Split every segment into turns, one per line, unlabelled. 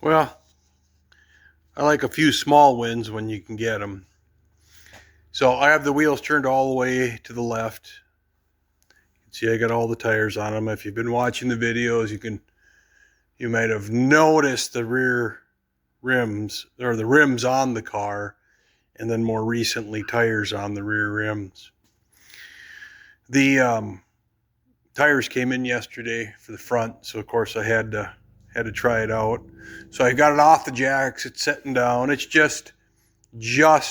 Well, I like a few small wins when you can get them. So I have the wheels turned all the way to the left. You can see I got all the tires on them. If you've been watching the videos, you might have noticed the rear rims or the rims on the car, and then more recently tires on the rear rims. The tires came in yesterday for the front, so of course I had to try it out. So I got it off the jacks. It's sitting down. It's just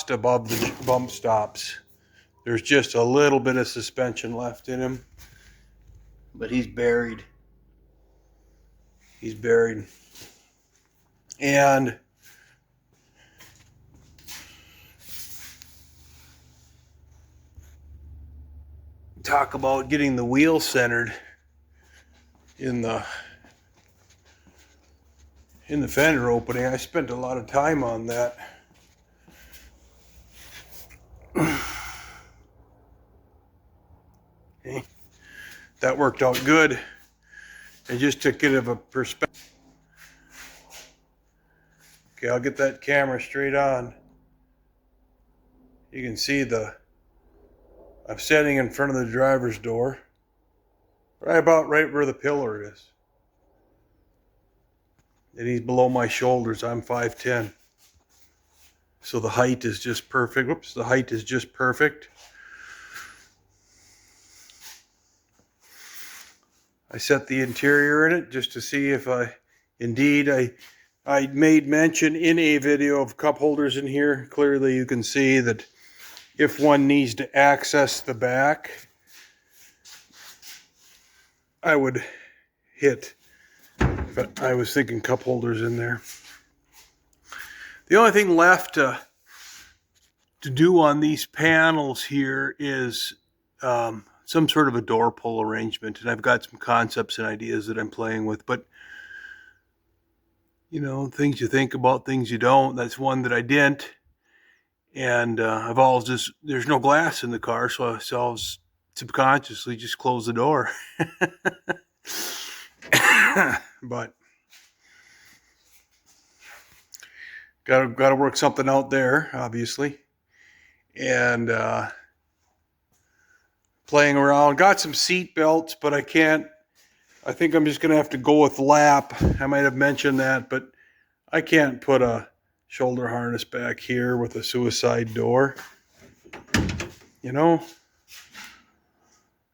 above the bump stops. There's just a little bit of suspension left in him, but he's buried. He's buried. And talk about getting the wheel centered in the fender opening. I spent a lot of time on that. Okay. That worked out good. And just to get of a perspective. Okay, I'll get that camera straight on. You can see I'm standing in front of the driver's door, right where the pillar is. And he's below my shoulders. I'm 5'10". So the height is just perfect. Whoops, the height is just perfect. I set the interior in it just to see if I made mention in a video of cup holders in here. Clearly you can see that if one needs to access the back, I would hit, but I was thinking cup holders in there. The only thing left to do on these panels here is some sort of a door pull arrangement, and I've got some concepts and ideas that I'm playing with, but you know, things you think about, things you don't. That's one that I didn't, and I've always there's no glass in the car, so I always subconsciously just close the door. But got to work something out there, obviously, and playing around. Got some seat belts, but I can't. I think I'm just going to have to go with lap. I might have mentioned that, but I can't put a shoulder harness back here with a suicide door. You know,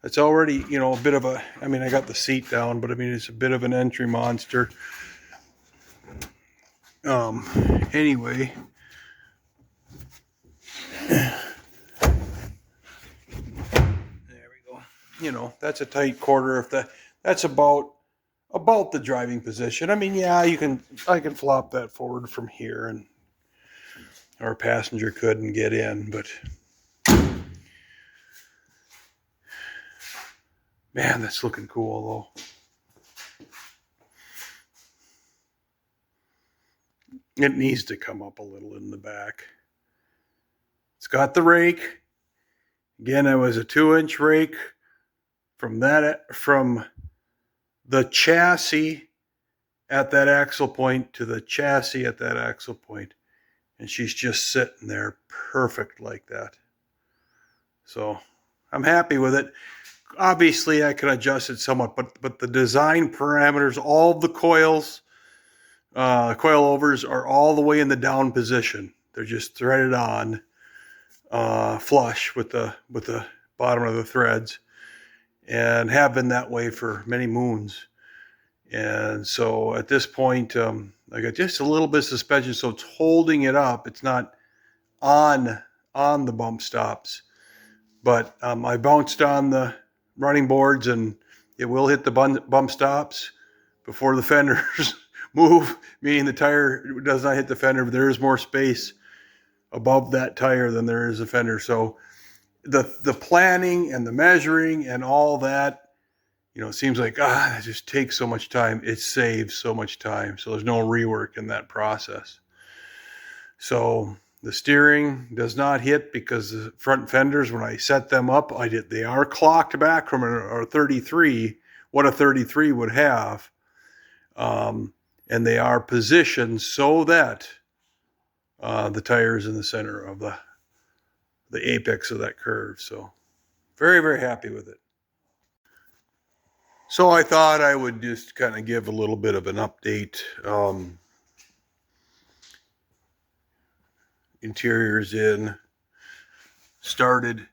it's already, you know, a bit of a, I mean, I got the seat down, but I mean, it's a bit of an entry monster. Anyway. There we go. You know, that's a tight quarter. That's about the driving position. I mean, yeah, I can flop that forward from here, and or a passenger couldn't get in, but man, that's looking cool though. It needs to come up a little in the back. It's got the rake. Again, it was a 2-inch rake from the chassis at that axle point to the chassis at that axle point. And she's just sitting there perfect like that. So I'm happy with it. Obviously, I can adjust it somewhat, but the design parameters, all the coils, coilovers are all the way in the down position. They're just threaded on flush with the bottom of the threads, and have been that way for many moons. And so at this point, I got just a little bit of suspension, so it's holding it up. It's not on the bump stops, but I bounced on the running boards, and it will hit the bump stops before the fenders move, meaning the tire does not hit the fender. There is more space above that tire than there is a fender. So the planning and the measuring and all that, you know, it seems like, it just takes so much time. It saves so much time. So there's no rework in that process. So the steering does not hit because the front fenders, when I set them up, they are clocked back from a 33, what a 33 would have. And and they are positioned so that the tire is in the center of the apex of that curve. So very, very happy with it. So I thought I would just kind of give a little bit of an update. Interior's in. Started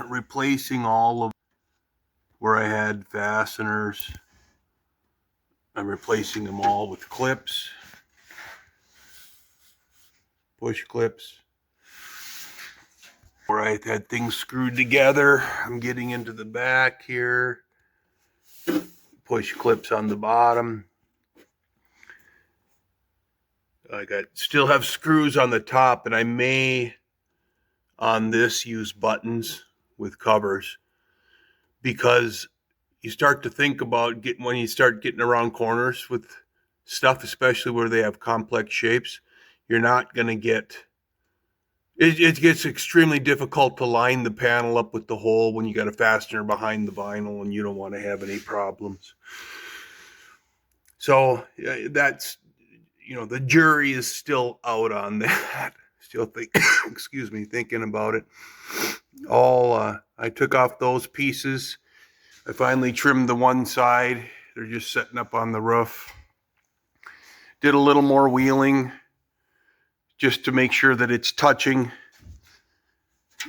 replacing all of where I had fasteners. I'm replacing them all with clips, push clips. Where I had things screwed together, I'm getting into the back here. Push clips on the bottom. Still have screws on the top, and I may on this use buttons with covers, because you start to think about when you start getting around corners with stuff, especially where they have complex shapes, you're not going to get it gets extremely difficult to line the panel up with the hole when you got a fastener behind the vinyl, and you don't want to have any problems. So that's, the jury is still out on that. Still thinking about it. I took off those pieces. I finally trimmed the one side. They're just setting up on the roof. Did a little more wheeling just to make sure that it's touching,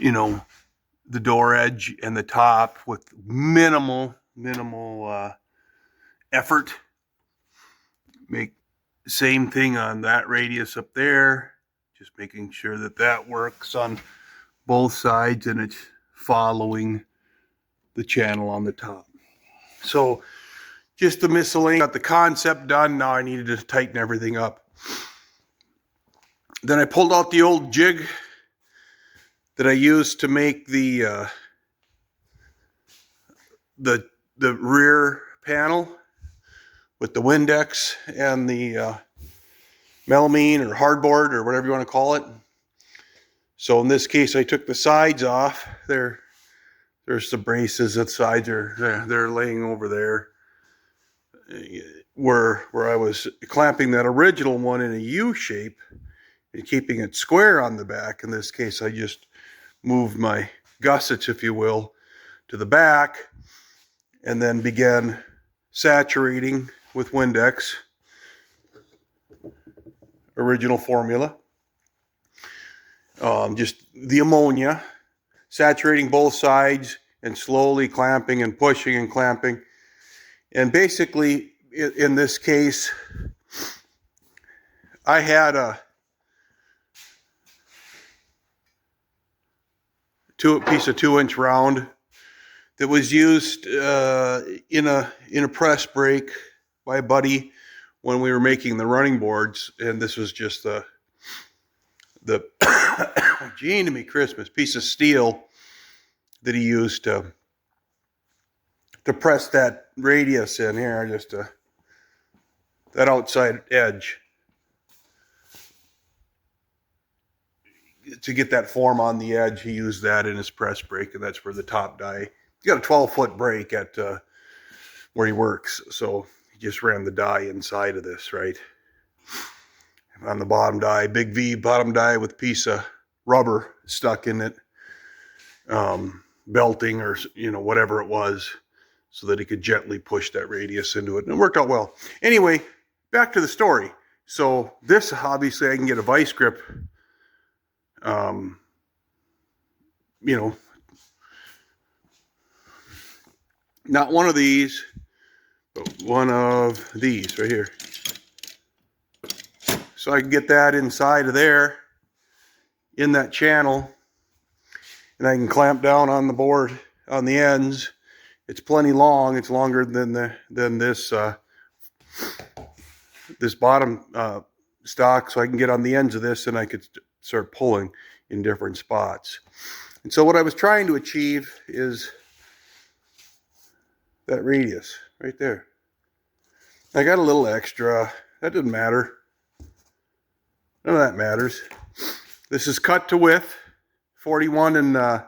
the door edge and the top with minimal effort. Make the same thing on that radius up there. Just making sure that that works on both sides and it's following the channel on the top. So just the miscellaneous, got the concept done. Now I needed to tighten everything up. Then I pulled out the old jig that I used to make the rear panel with the Windex and the melamine or hardboard or whatever you want to call it. So in this case, I took the sides off. There's the braces. The sides they're laying over there. Where I was clamping that original one in a U shape and keeping it square on the back. In this case, I just moved my gussets, if you will, to the back, and then began saturating with Windex, original formula. Just the ammonia, saturating both sides and slowly clamping and pushing and clamping. And basically, in this case, I had a piece of 2-inch round that was used in a press brake by a buddy when we were making the running boards, and this was just the gee to me Christmas piece of steel that he used to press that radius in here, just that outside edge, to get that form on the edge. He used that in his press brake, and that's where the top die. He got a 12-foot brake at where he works, so he just ran the die inside of this, right? On the bottom die, big V bottom die with a piece of rubber stuck in it, belting or whatever it was, so that he could gently push that radius into it, and it worked out well. Anyway, back to the story. So this, obviously, I can get a vice grip, not one of these, but one of these right here. So I can get that inside of there, in that channel, and I can clamp down on the board on the ends. It's plenty long. It's longer than this this bottom stock, so I can get on the ends of this, and I could start pulling in different spots. And so what I was trying to achieve is that radius right there. I got a little extra. That doesn't matter. None of that matters. This is cut to width, 41, and the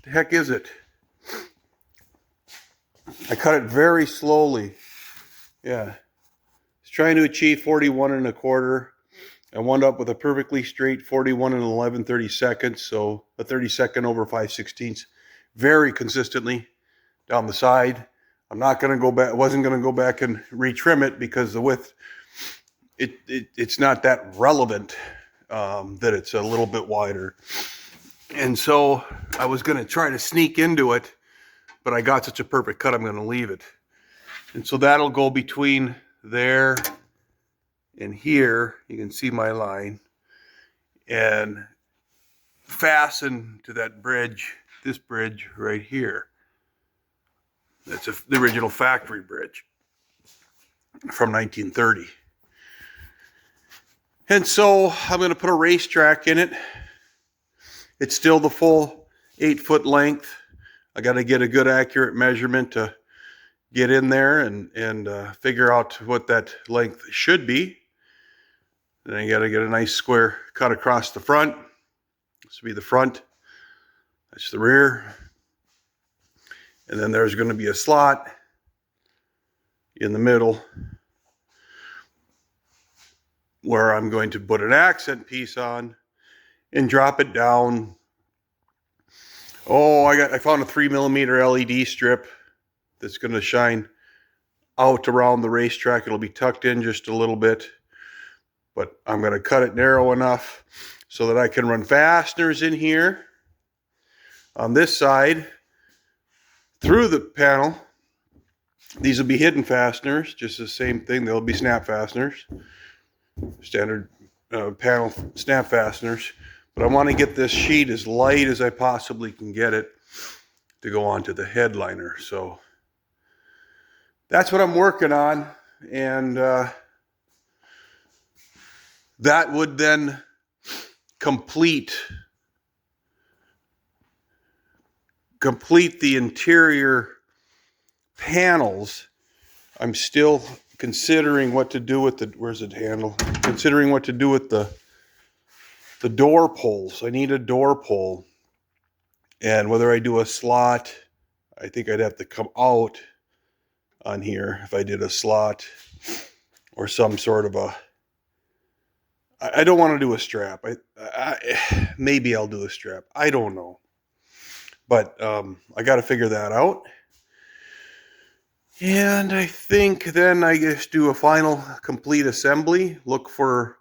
heck is it? I cut it very slowly. Yeah. trying to achieve 41 1/4. I wound up with a perfectly straight 41 and 11/32, so a 32nd over 5/16, very consistently down the side. I'm not going to go back. Wasn't going to go back and retrim it because the width, it's not that relevant that it's a little bit wider. And so I was going to try to sneak into it, but I got such a perfect cut, I'm going to leave it. And so that'll go between there and here. You can see my line, and fasten to that bridge, this bridge right here. That's the original factory bridge from 1930. And so I'm going to put a racetrack in it. It's still the full 8-foot length. I got to get a good accurate measurement to get in there and figure out what that length should be. Then I got to get a nice square cut across the front. This will be the front. That's the rear. And then there's going to be a slot in the middle where I'm going to put an accent piece on and drop it down. Oh, I found a 3mm LED strip that's going to shine out around the racetrack. It'll be tucked in just a little bit, but I'm going to cut it narrow enough so that I can run fasteners in here on this side through the panel. These will be hidden fasteners, just the same thing. They'll be snap fasteners, standard panel snap fasteners. But I want to get this sheet as light as I possibly can get it to go onto the headliner. So that's what I'm working on, and that would then complete the interior panels. I'm still considering what to do with the, where's the handle? Considering what to do with the door pulls. I need a door pull, and whether I do a slot, I think I'd have to come out on here if I did a slot or some sort of a, I don't want to do a strap. Maybe I'll do a strap. I don't know. But I got to figure that out. And I think then I just do a final complete assembly. Look for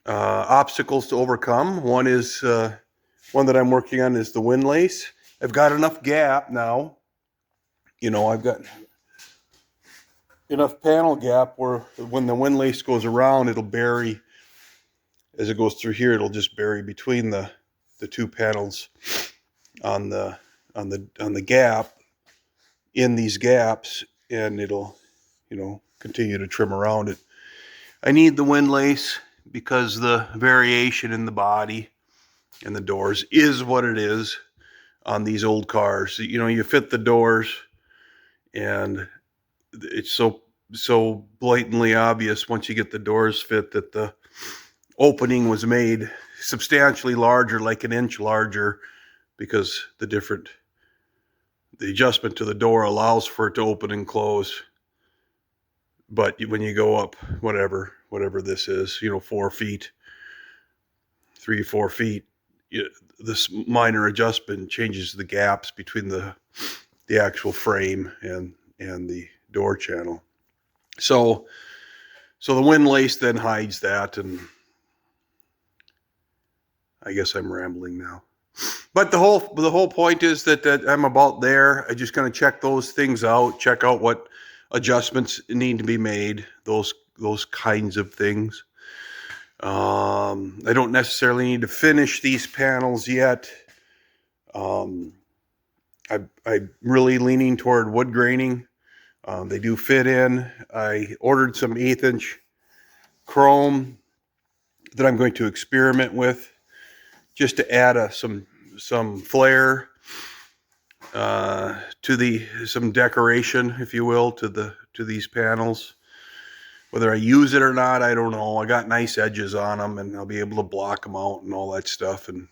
obstacles to overcome. One that I'm working on is the windlace. I've got enough gap now. You know, I've got enough panel gap where when the windlace goes around, it'll bury, as it goes through here, it'll just bury between the two panels on the gap, in these gaps, and it'll, you know, continue to trim around it. I need the windlace because the variation in the body and the doors is what it is on these old cars. You know, you fit the doors and it's so blatantly obvious once you get the doors fit that the opening was made substantially larger, like an inch larger, because the adjustment to the door allows for it to open and close. But when you go up, whatever this is, you know, 4 feet, 3 or 4 feet, this minor adjustment changes the gaps between the actual frame and the door channel. So the windlace then hides that, and I guess I'm rambling now. But the whole point is that I'm about there. I'm just going to check those things out, check out what adjustments need to be made, those kinds of things. I don't necessarily need to finish these panels yet. I'm really leaning toward wood graining. They do fit in. I ordered some 1/8" chrome that I'm going to experiment with, just to add some flair to some decoration, if you will, to these panels. Whether I use it or not, I don't know. I got nice edges on them, and I'll be able to block them out and all that stuff, and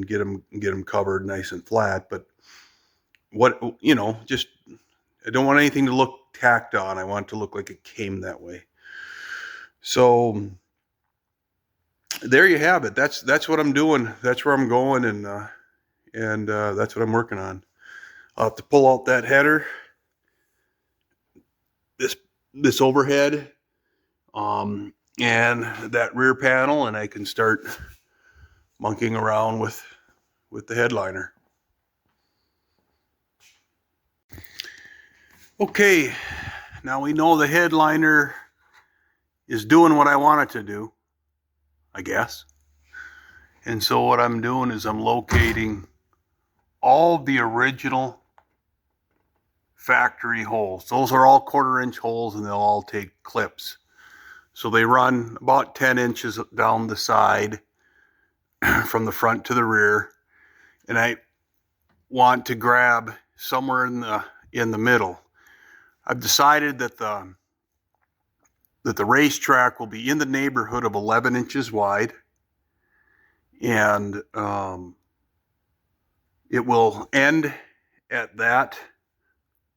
get them covered nice and flat. But just I don't want anything to look tacked on. I want it to look like it came that way. So there you have it. That's what I'm doing. That's where I'm going, and that's what I'm working on. I'll have to pull out that header, this overhead, and that rear panel, and I can start monkeying around with the headliner. Okay, now we know the headliner is doing what I want it to do, I guess. And so what I'm doing is I'm locating all the original factory holes. Those are all 1/4 inch holes, and they'll all take clips. So they run about 10 inches down the side from the front to the rear. And I want to grab somewhere in the middle. I've decided that the racetrack will be in the neighborhood of 11 inches wide, and it will end at that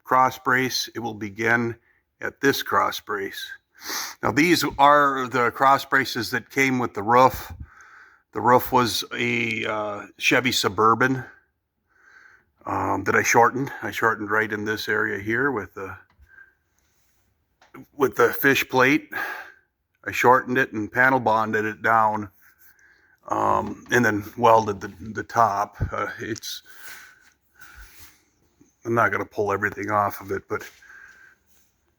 cross brace. It will begin at this cross brace. Now these are the cross braces that came with the roof. The roof was a Chevy Suburban that I shortened. I shortened right in this area here with the fish plate. I shortened it and panel bonded it down, and then welded the top. I'm not going to pull everything off of it, but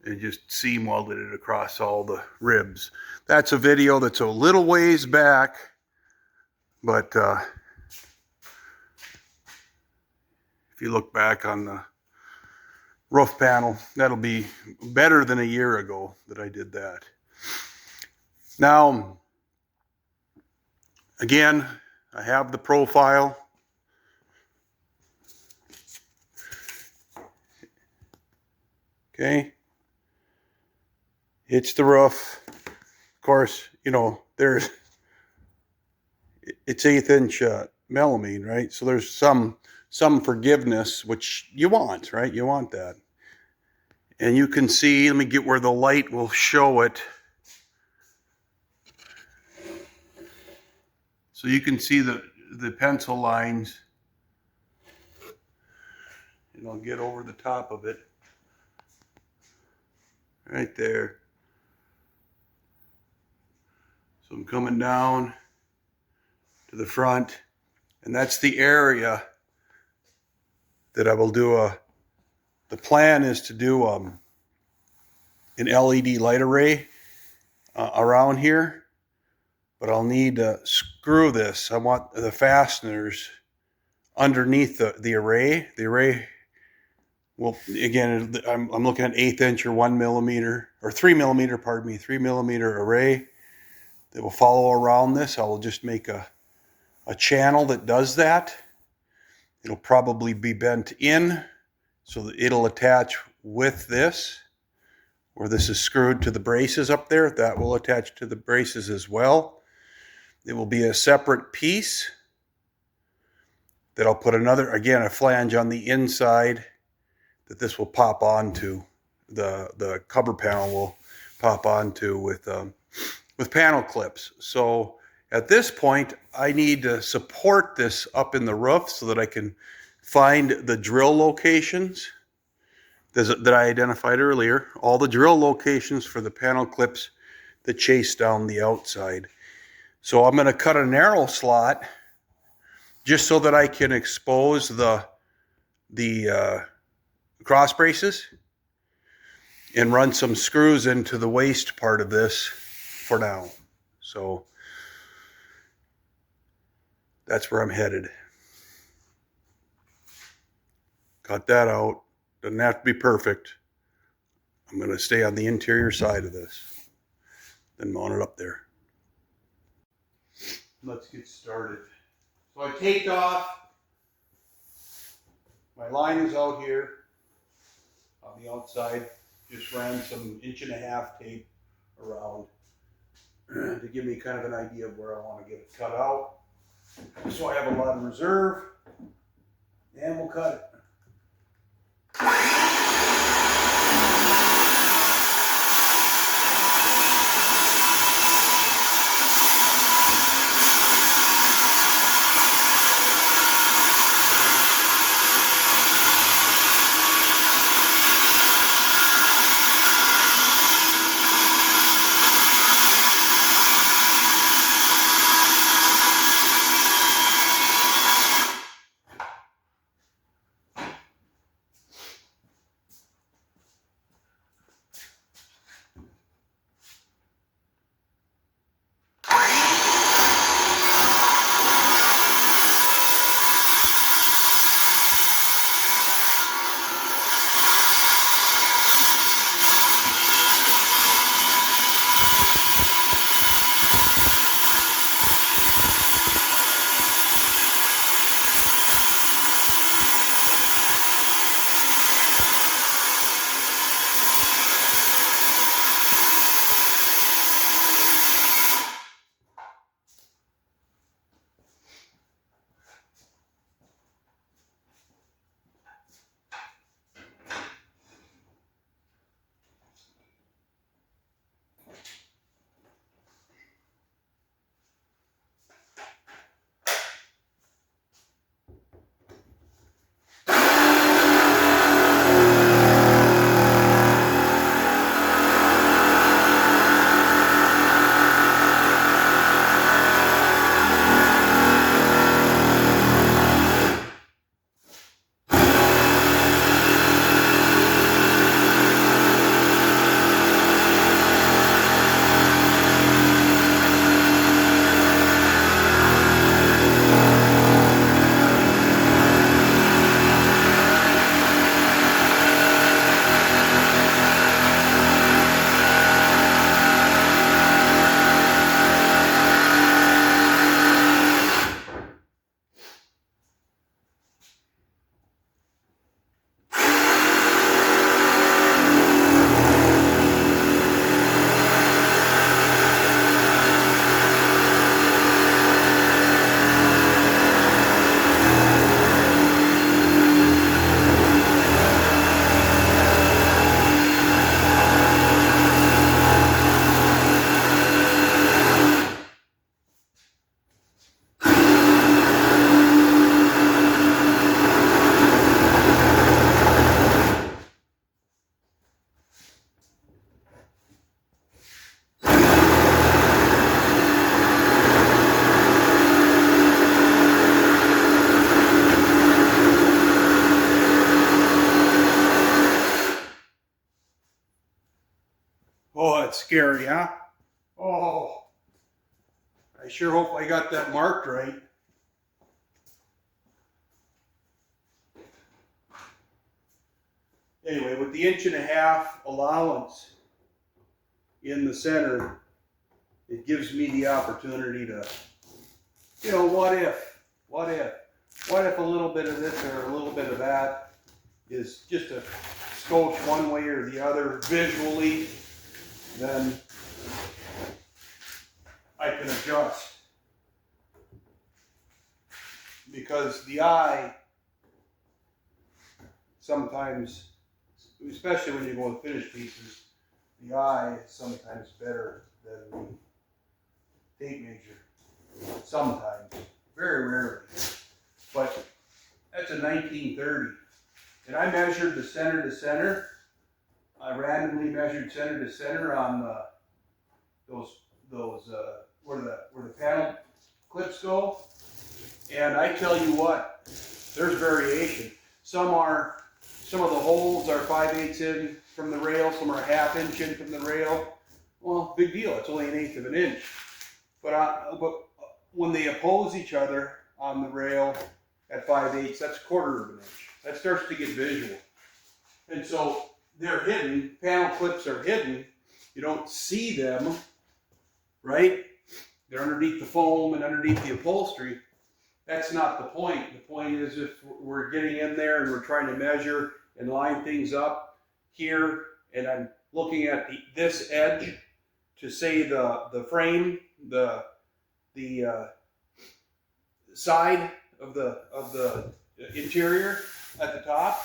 and just seam welded it across all the ribs. That's a video that's a little ways back, but if you look back on the roof panel, that'll be better than a year ago that I did that. Now, again, I have the profile. Okay. It's the roof. Of course, you know, it's 1/8 inch melamine, right? So there's some forgiveness, which you want, right? You want that. And you can see, let me get where the light will show it. So you can see the pencil lines, and I'll get over the top of it. Right there. So I'm coming down to the front, and that's the area that I will do the plan is to do an LED light array around here, but I'll need to screw this. I want the fasteners underneath the array. The array will, again, I'm looking at 1/8 inch or 1 millimeter, or 3 millimeter, pardon me, 3 millimeter array that will follow around this. I will just make a channel that does that. It'll probably be bent in so that it'll attach with this, where this is screwed to the braces up there. That will attach to the braces as well. It will be a separate piece that I'll put a flange on the inside that this will pop onto. The cover panel will pop onto with panel clips. So at this point, I need to support this up in the roof so that I can find the drill locations that I identified earlier, all the drill locations for the panel clips that chase down the outside. So I'm going to cut a narrow slot just so that I can expose the cross braces and run some screws into the waist part of this for now. So that's where I'm headed. Cut that out. Doesn't have to be perfect. I'm going to stay on the interior side of this, then mount it up there. Let's get started. So I taped off. My line is out here on the outside. Just ran some 1.5 inch tape around to give me kind of an idea of where I want to get it cut out. So I have a lot of reserve, and we'll cut it. that's scary, huh? Oh, I sure hope I got that marked right. Anyway, with the 1.5-inch allowance in the center, it gives me the opportunity to, you know, what if a little bit of this or a little bit of that is just a scotch one way or the other visually, then I can adjust. Because the eye sometimes, especially when you go with finished pieces, the eye is sometimes better than the tape measure. Sometimes, very rarely. But that's a 1930. And I measured the center to center. I randomly measured center to center on those where the panel clips go. And I tell you what, there's variation. Some of the holes are 5/8 in from the rail, some are 1/2 inch in from the rail. Well, big deal, it's only 1/8 of an inch. But when they oppose each other on the rail at 5/8, that's 1/4 of an inch. That starts to get visual. And so they're hidden, panel clips are hidden. You don't see them, right? They're underneath the foam and underneath the upholstery. That's not the point. The point is if we're getting in there and we're trying to measure and line things up here, and I'm looking at this edge to say the frame, the side of the interior at the top.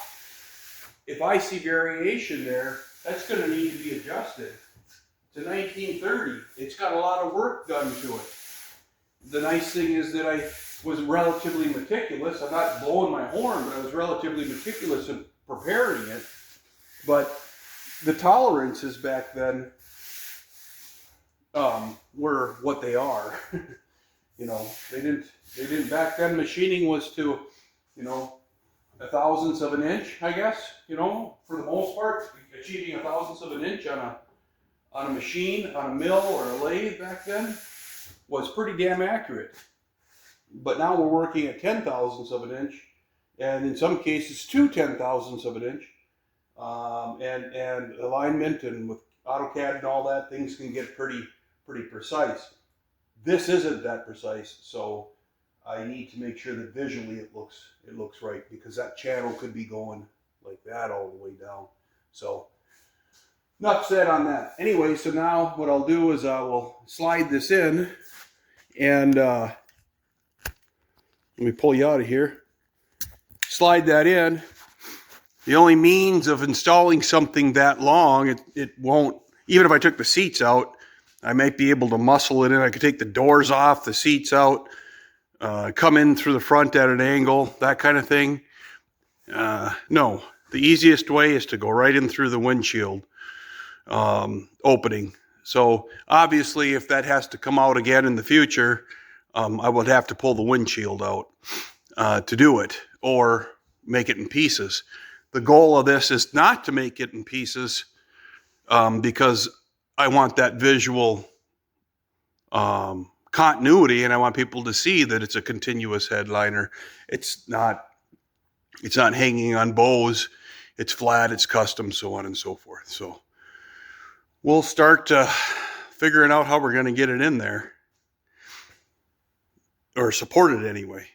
If I see variation there, that's going to need to be adjusted. It's a 1930. It's got a lot of work done to it. The nice thing is that I was relatively meticulous. I'm not blowing my horn, but I was relatively meticulous in preparing it. But the tolerances back then were what they are. You know, they didn't back then. Machining was to, you know, 1/1000th of an inch, I guess. You know, for the most part, achieving 1/1000th of an inch on a machine, on a mill or a lathe back then was pretty damn accurate. But now we're working at 10/1000ths of an inch, and in some cases 2 10/1000ths of an inch. And alignment and with AutoCAD and all that, things can get pretty precise. This isn't that precise, so I need to make sure that visually it looks right, because that channel could be going like that all the way down. So enough said on that. Anyway, so now what I'll do is I will slide this in, and let me pull you out of here. Slide that in. The only means of installing something that long, it won't, even if I took the seats out, I might be able to muscle it in. I could take the doors off, the seats out, come in through the front at an angle, that kind of thing. No, the easiest way is to go right in through the windshield opening. So obviously, if that has to come out again in the future, I would have to pull the windshield out to do it, or make it in pieces. The goal of this is not to make it in pieces because I want that visual continuity, and I want people to see that it's a continuous headliner. It's not hanging on bows. It's flat, it's custom, so on and so forth. So we'll start figuring out how we're going to get it in there, or support it anyway.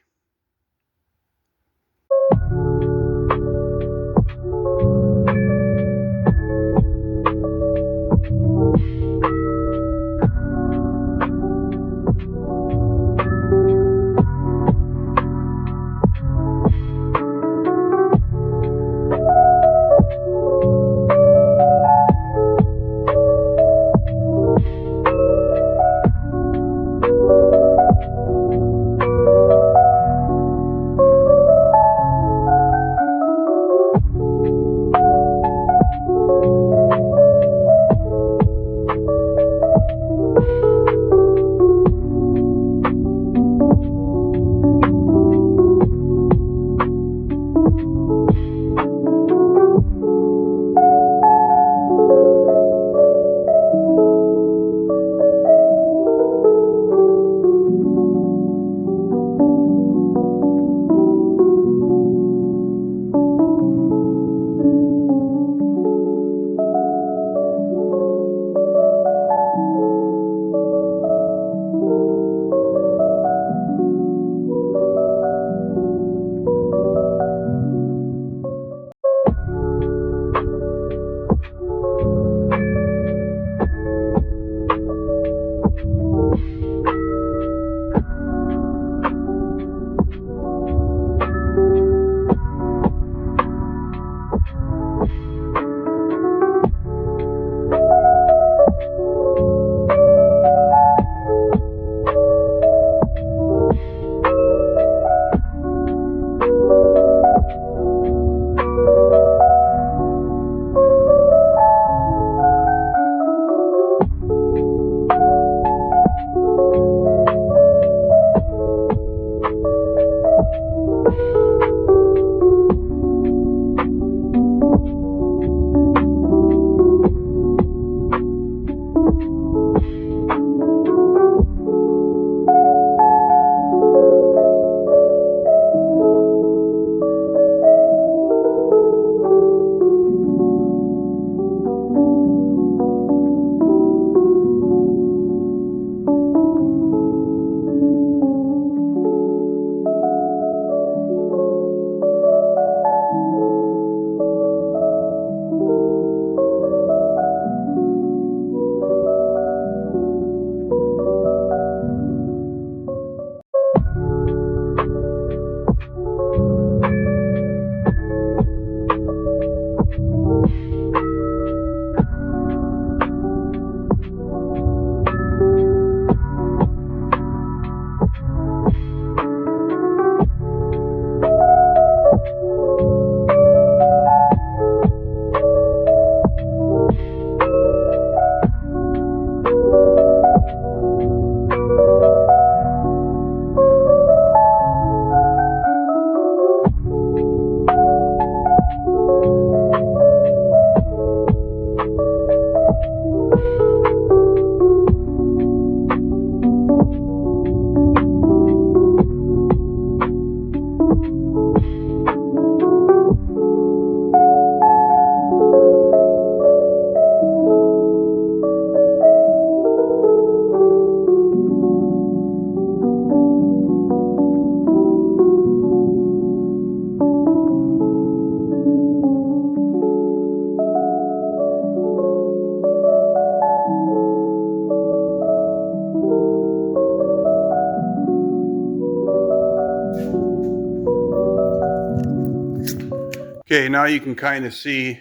Okay, now you can kind of see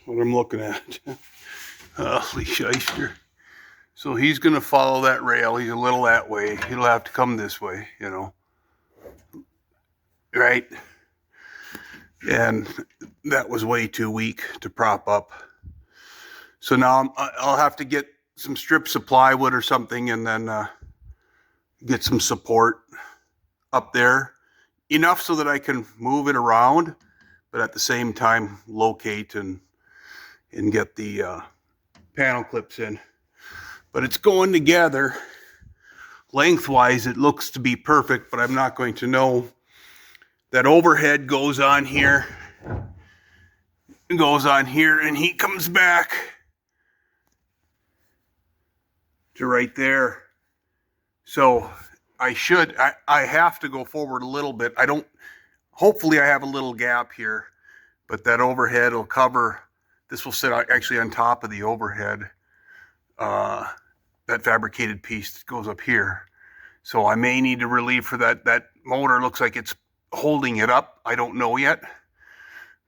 what I'm looking at. Holy shyster. So he's going to follow that rail. He's a little that way. He'll have to come this way, you know. Right? And that was way too weak to prop up. So now I'll have to get some strips of plywood or something and then get some support up there. Enough so that I can move it around, but at the same time locate and get the panel clips in. But it's going together. Lengthwise, it looks to be perfect, but I'm not going to know. That overhead goes on here, and he comes back to right there. So I have to go forward a little bit. Hopefully I have a little gap here, but that overhead will cover, this will sit actually on top of the overhead, that fabricated piece that goes up here. So I may need to relieve for that. That motor looks like it's holding it up. I don't know yet,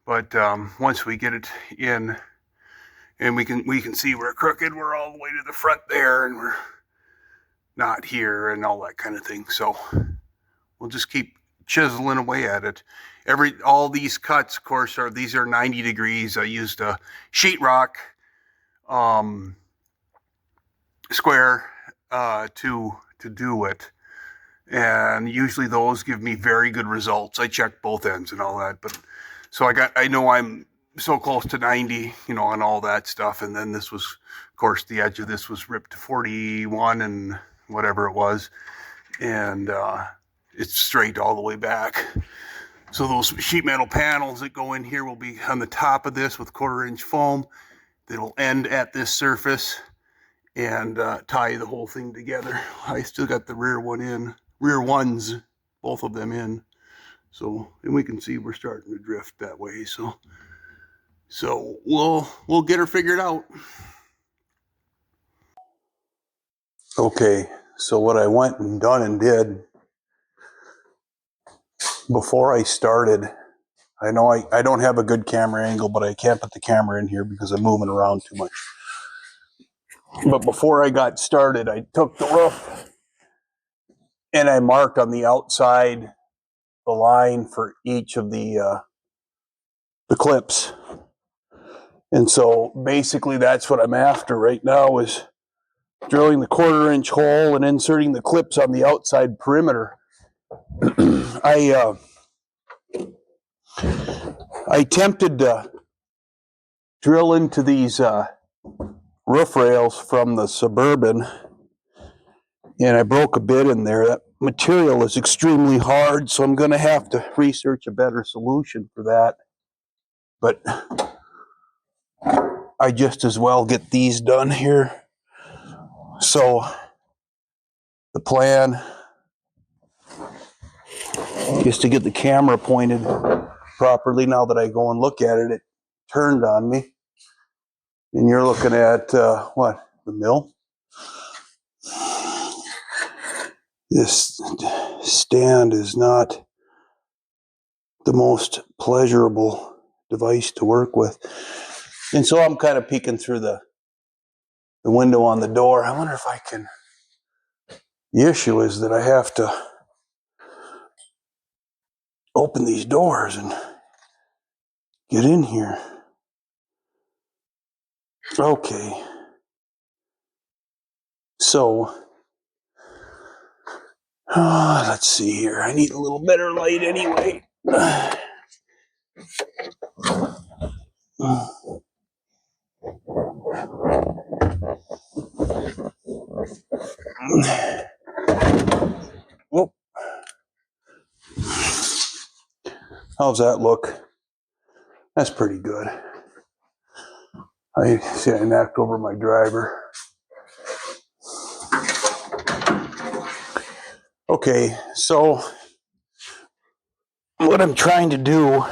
but once we get it in, and we can see we're crooked, we're all the way to the front there, and we're not here, and all that kind of thing. So we'll just keep chiseling away at it. All these cuts, of course, these are 90 degrees. I used a sheetrock square to do it. And usually those give me very good results. I check both ends and all that, but so I know I'm so close to 90, you know, and all that stuff. And then this was, of course, the edge of this was ripped to 41 and whatever it was, and it's straight all the way back. So those sheet metal panels that go in here will be on the top of this with 1/4-inch foam. That'll end at this surface and tie the whole thing together. I still got the rear ones, both of them in. So, and we can see we're starting to drift that way. So we'll get her figured out. Okay, so what I went and done and did before I started, I know I don't have a good camera angle, but I can't put the camera in here because I'm moving around too much. But before I got started, I took the roof and I marked on the outside the line for each of the clips. And so basically that's what I'm after right now, is drilling the 1/4-inch hole and inserting the clips on the outside perimeter. I attempted to drill into these roof rails from the Suburban, and I broke a bit in there. That material is extremely hard, so I'm going to have to research a better solution for that. But I just as well get these done here. So the plan is to get the camera pointed properly. Now that I go and look at it, it turned on me. And you're looking at what? The mill? This stand is not the most pleasurable device to work with. And so I'm kind of peeking through the window on the door. I wonder if I can. The issue is that I have to open these doors and get in here. Okay. So, let's see here. I need a little better light anyway. Whoop. How's that look? That's pretty good. I see I knocked over my driver. Okay, so what I'm trying to do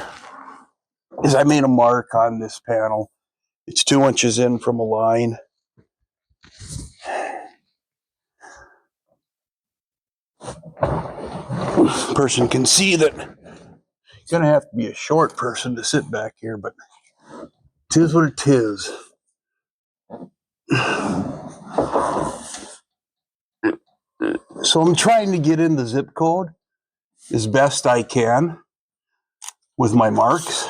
is I made a mark on this panel. It's 2 inches in from a line. Person can see that you're gonna have to be a short person to sit back here, but 'tis what it is. So I'm trying to get in the zip code as best I can with my marks.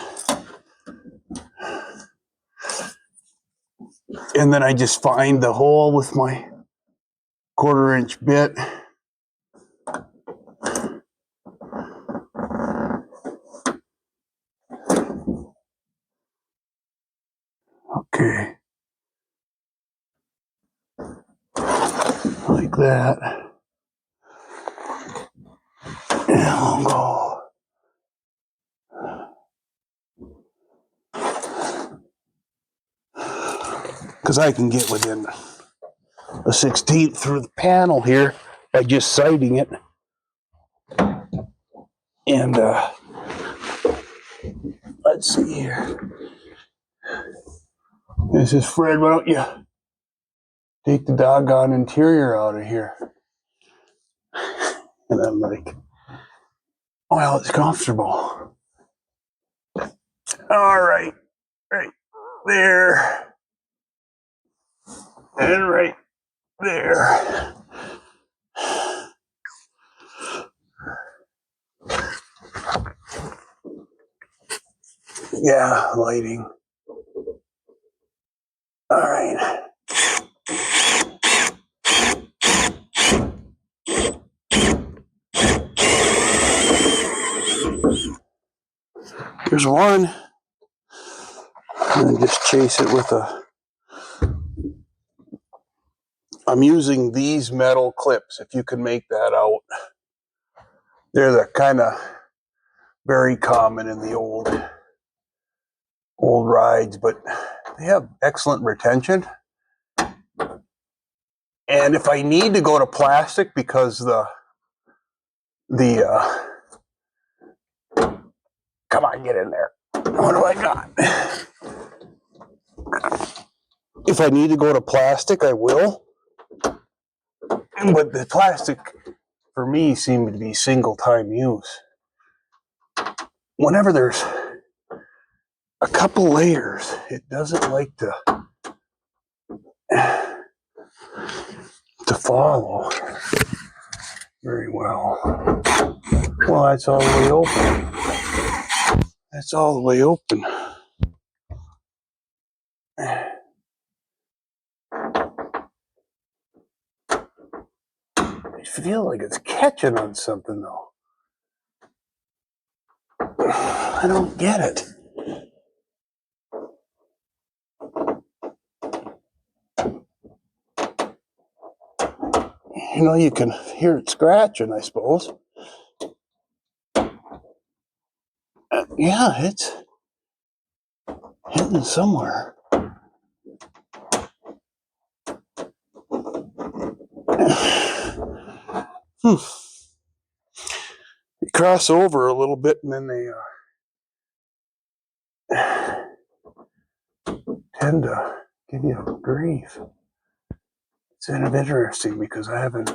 And then I just find the hole with my 1/4 inch bit. Okay. Like that. And I'll go. Because I can get within a 1/16 through the panel here by just sighting it. And let's see here. This is Fred. Why don't you take the doggone interior out of here? And I'm like, well, it's comfortable. All right. Right there. And right there. Yeah, lighting. All right. Here's one. And then just chase it with I'm using these metal clips, if you can make that out. They're the kind of very common in the old rides, but they have excellent retention. And if I need to go to plastic because come on, get in there. What do I got? If I need to go to plastic, I will. But the plastic, for me, seemed to be single-time use. Whenever there's a couple layers, it doesn't like to follow very well. Well, that's all the way open. That's all the way open. I feel like it's catching on something, though. I don't get it.
You know, you can hear it scratching, I suppose. Yeah, it's hitting somewhere. They cross over a little bit, and then they tend to give you grief. It's kind of interesting because I haven't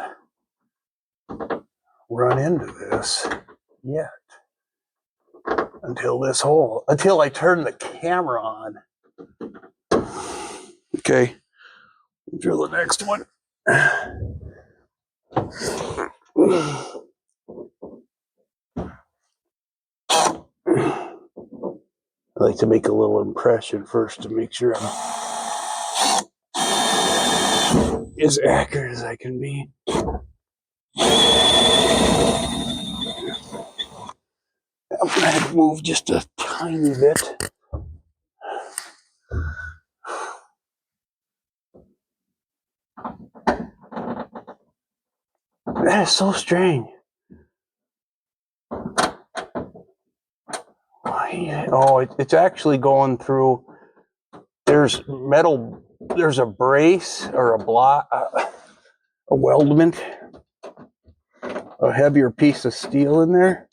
run into this yet until I turn the camera on. Okay, drill the next one. I like to make a little impression first to make sure I'm as accurate as I can be. I'm going to have to move just a tiny bit. That is so strange. Oh, it's actually going through. There's metal. There's a brace or a block, a weldment, a heavier piece of steel in there.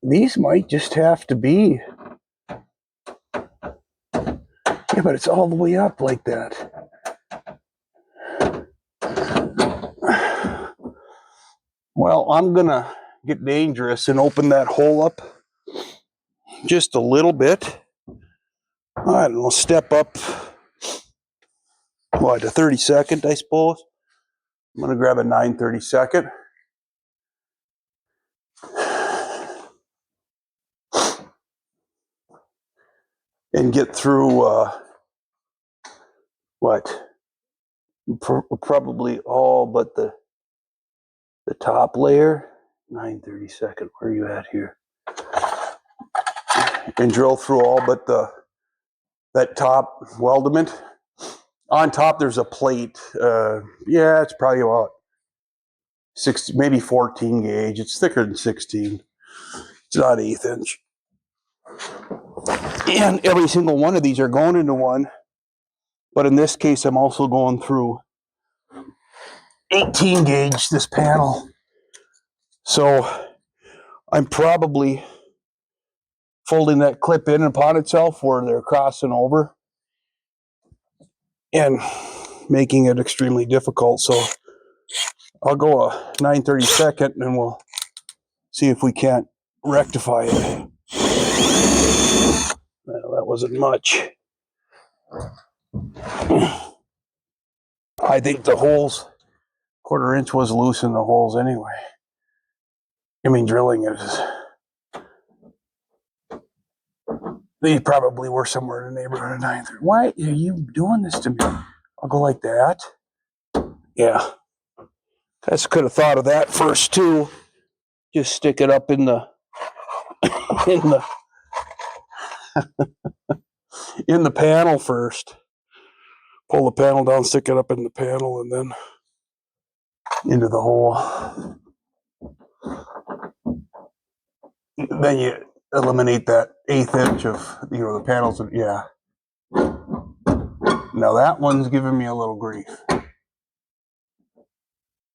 These might just have to be. Yeah, but it's all the way up like that. Well, I'm gonna get dangerous and open that hole up just a little bit. All right, and we'll step up. What, a 32nd, I suppose? I'm gonna grab a 9/32. And get through probably all but the top layer. 9/32. Where are you at here? And drill through all but that top weldment. On top, there's a plate. Yeah, it's probably about 6, maybe 14 gauge. It's thicker than 16. It's not 1/8 inch. And every single one of these are going into one. But in this case, I'm also going through 18 gauge this panel. So I'm probably folding that clip in upon itself where they're crossing over and making it extremely difficult. So I'll go a 9/32 and we'll see if we can't rectify it. Well, that wasn't much. I think the holes, 1/4 inch was loose in the holes anyway. I mean, drilling it is. They probably were somewhere in the neighborhood of 9/30. Why are you doing this to me? I'll go like that. Yeah. I could have thought of that first too. Just stick it up in the in the panel first. Pull the panel down, stick it up in the panel, and then into the hole. Then you eliminate that 1/8 inch of the panels. Yeah. Now that one's giving me a little grief.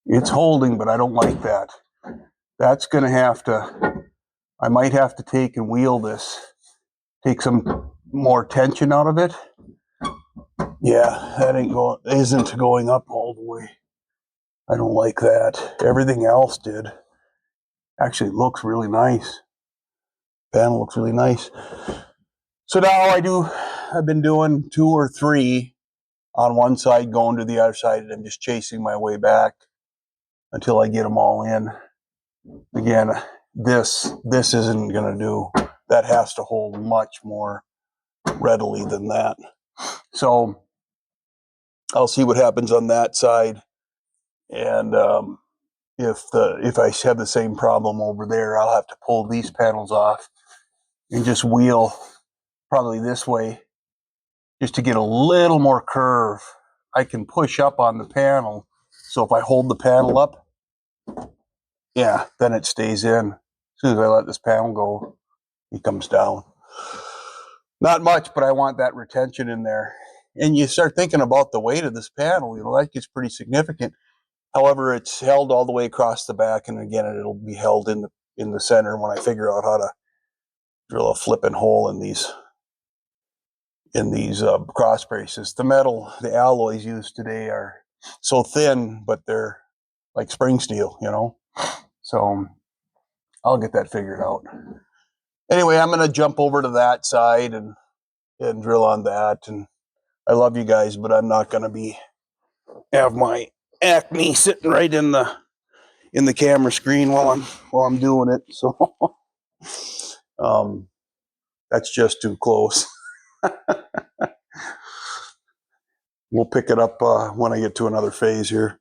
It's holding, but I don't like that. That's gonna have to. I might have to take and wheel this. Take some more tension out of it. Yeah, that isn't going up all the way. I don't like that. Everything else did. Actually, it looks really nice. Panel looks really nice. So now I've been doing 2 or 3 on one side, going to the other side, and I'm just chasing my way back until I get them all in. Again, this isn't gonna do. That has to hold much more readily than that. So I'll see what happens on that side, and if I have the same problem over there, I'll have to pull these panels off and just wheel probably this way just to get a little more curve. I can push up on the panel So if I hold the panel up, yeah, then it stays in. As soon as I let this panel go, it comes down. Not much, but I want that retention in there. And you start thinking about the weight of this panel, that gets pretty significant. However, it's held all the way across the back, and again, it'll be held in the center when I figure out how to drill a flipping hole in these cross braces. The alloys used today are so thin, but they're like spring steel, So I'll get that figured out. Anyway, I'm going to jump over to that side and drill on that. And I love you guys, but I'm not going to have my acne sitting right in the camera screen while I'm doing it. So that's just too close. We'll pick it up when I get to another phase here.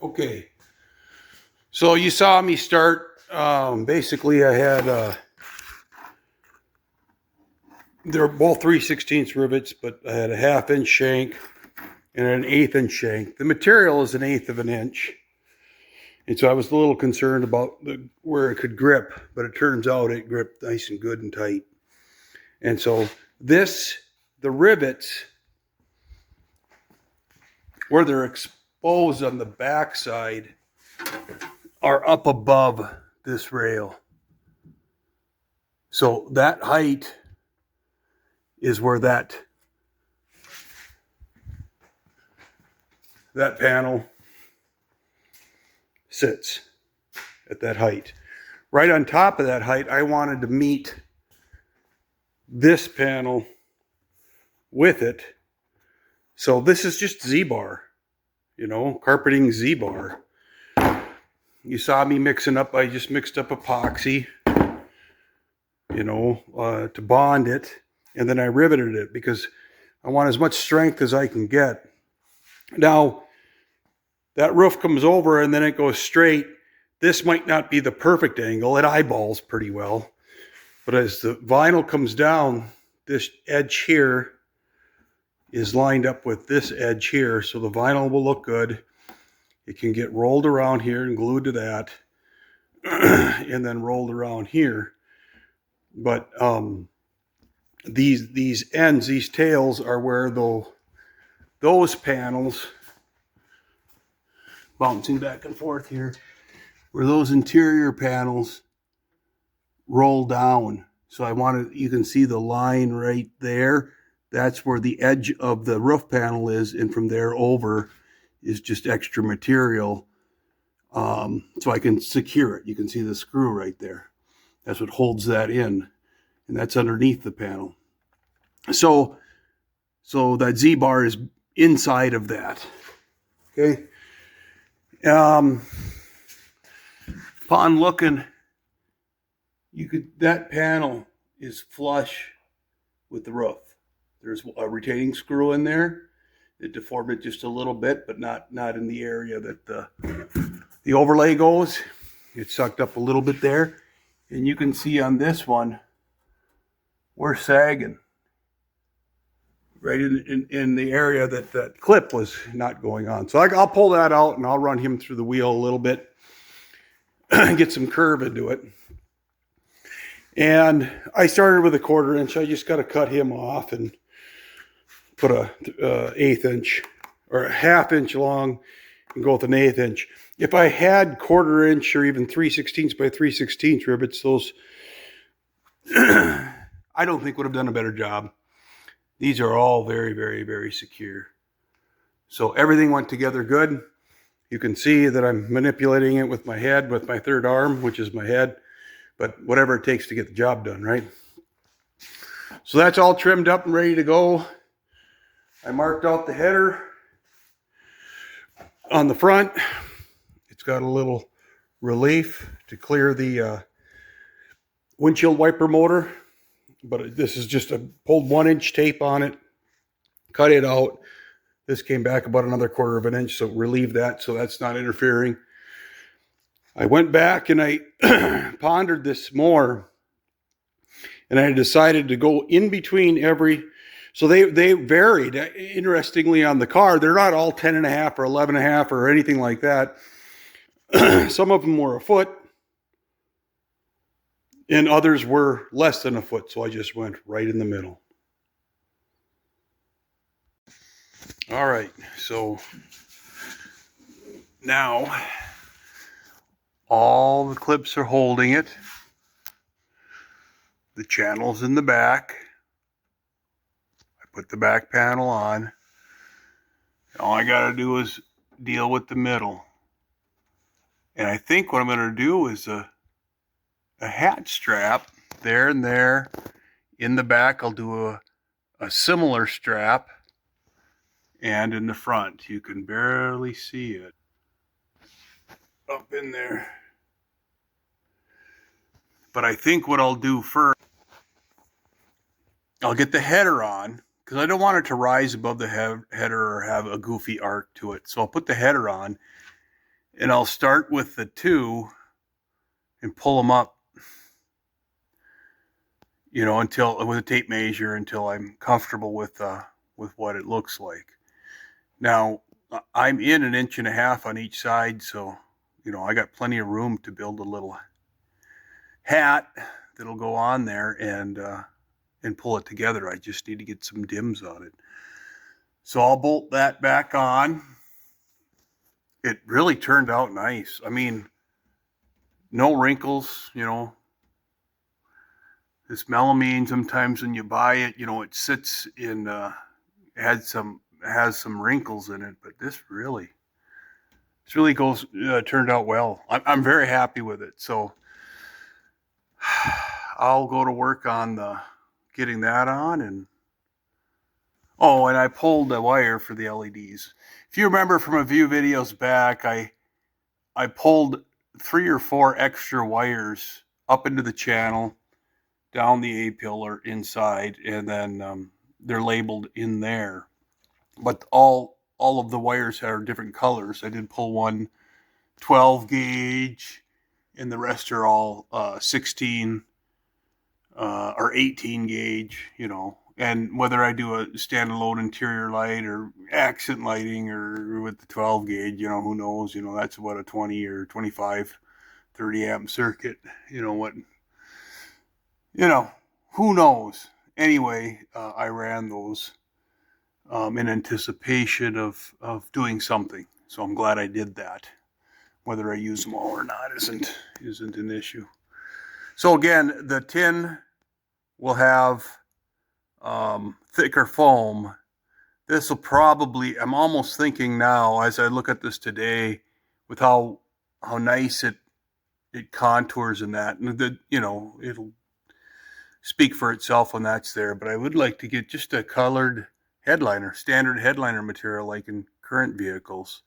Okay, so you saw me start. Basically, I had they're both 3/16 rivets, but I had a 1/2 inch shank and an 1/8 inch shank. The material is 1/8 of an inch, and so I was a little concerned about where it could grip, but it turns out it gripped nice and good and tight. And so the rivets, where they're exposed on the back side, are up above this rail. So that height is where that panel sits, at that height. Right on top of that height, I wanted to meet this panel with it. So this is just Z-bar, carpeting Z-bar. You saw me mixing up, I just mixed up epoxy, to bond it. And then I riveted it because I want as much strength as I can get. Now, that roof comes over and then it goes straight. This might not be the perfect angle. It eyeballs pretty well. But as the vinyl comes down, this edge here is lined up with this edge here. So the vinyl will look good. It can get rolled around here and glued to that. And then rolled around here. But these ends, these tails are where those panels, bouncing back and forth here, where those interior panels roll down. So you can see the line right there. That's where the edge of the roof panel is, and from there over is just extra material. So I can secure it. You can see the screw right there. That's what holds that in, and that's underneath the panel. So that Z-bar is inside of that. Okay. Upon looking, that panel
is flush with the roof. There's a retaining screw in there. It deformed it just a little bit, but not in the area that the overlay goes. It sucked up a little bit there. And you can see on this one, we're sagging right in the area that that clip was not going on. So I'll pull that out and I'll run him through the wheel a little bit and get some curve into it. And I started with a 1/4 inch. I just got to cut him off and put a 1/8 inch or a 1/2 inch long and go with an 1/8 inch. If I had 1/4 inch or even 3/16 by 3/16 rivets, those I don't think would have done a better job. These are all very, very, very secure. So everything went together good. You can see that I'm manipulating it with my head, with my third arm, which is my head, but whatever it takes to get the job done, right? So that's all trimmed up and ready to go. I marked out the header on the front. It's got a little relief to clear the windshield wiper motor, but this is just pulled 1 inch tape on it, cut it out. This came back about another 1/4 inch, so relieve that so that's not interfering. I went back and I pondered this more, and I decided to go in between every. So they varied interestingly on the car. They're not all 10.5 or 11.5 or anything like that. Some of them were a foot, and others were less than a foot. So I just went right in the middle. All right, so now all the clips are holding it. The channel's in the back. I put the back panel on. All I gotta do is deal with the middle. And I think what I'm gonna do is a hat strap there and there. In the back, I'll do a similar strap. And in the front, you can barely see it up in there. But I think what I'll do first, I'll get the header on, because I don't want it to rise above the header or have a goofy arc to it. So I'll put the header on, and I'll start with the 2 and pull them up, you know, until with a tape measure until I'm comfortable with what it looks like. Now I'm in 1.5 inches on each side, so you know I got plenty of room to build a little hat that'll go on there and pull it together. I just need to get some dims on it. So I'll bolt that back on. It really turned out nice. I mean, no wrinkles, you know. This melamine, sometimes when you buy it, you know, it sits in, has some wrinkles in it, but this really turned out well. I'm very happy with it. So I'll go to work on getting that on. And oh, and I pulled the wire for the LEDs. If you remember from a few videos back, I pulled 3 or 4 extra wires up into the channel, down the A-pillar inside, and then they're labeled in there. But all of the wires are different colors. I did pull one 12 gauge, and the rest are all 16 or 18 gauge, you know. And whether I do a standalone interior light or accent lighting or with the 12 gauge, you know, who knows? You know, that's about a 20 or 25, 30 amp circuit. You know what? You know, who knows? Anyway, I ran those in anticipation of doing something. So I'm glad I did that. Whether I use them all or not isn't an issue. So again, the tin will have thicker foam. This will probably, I'm almost thinking now as I look at this today with how nice it contours in that, and the, you know, it'll speak for itself when that's there. But I would like to get just a colored headliner, standard headliner material like in current vehicles,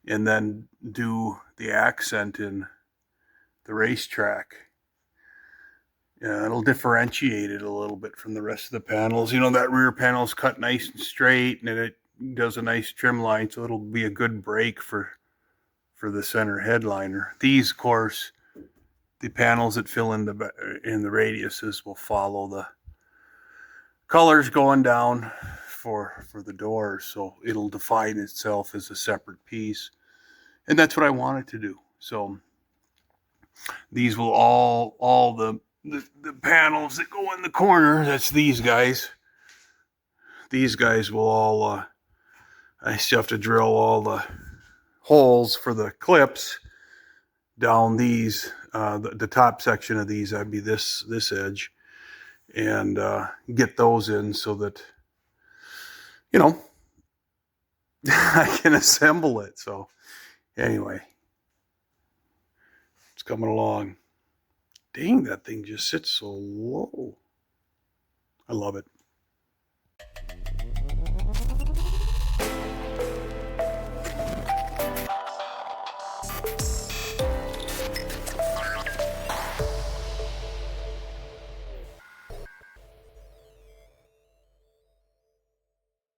and then do the accent in the racetrack. Yeah, it'll differentiate it a little bit from the rest of the panels. You know, that rear panel's cut nice and straight, and it does a nice trim line, so it'll be a good break for the center headliner. These, of course, the panels that fill in the radiuses will follow the colors going down for the doors, so it'll define itself as a separate piece, and that's what I wanted to do. So these will all the panels that go in the corner, that's these guys. These guys will all, I still have to drill all the holes for the clips down these, the top section of these, that'd be this edge, and get those in so that, you know, I can assemble it. So anyway, it's coming along. Dang, that thing just sits so low. I love it.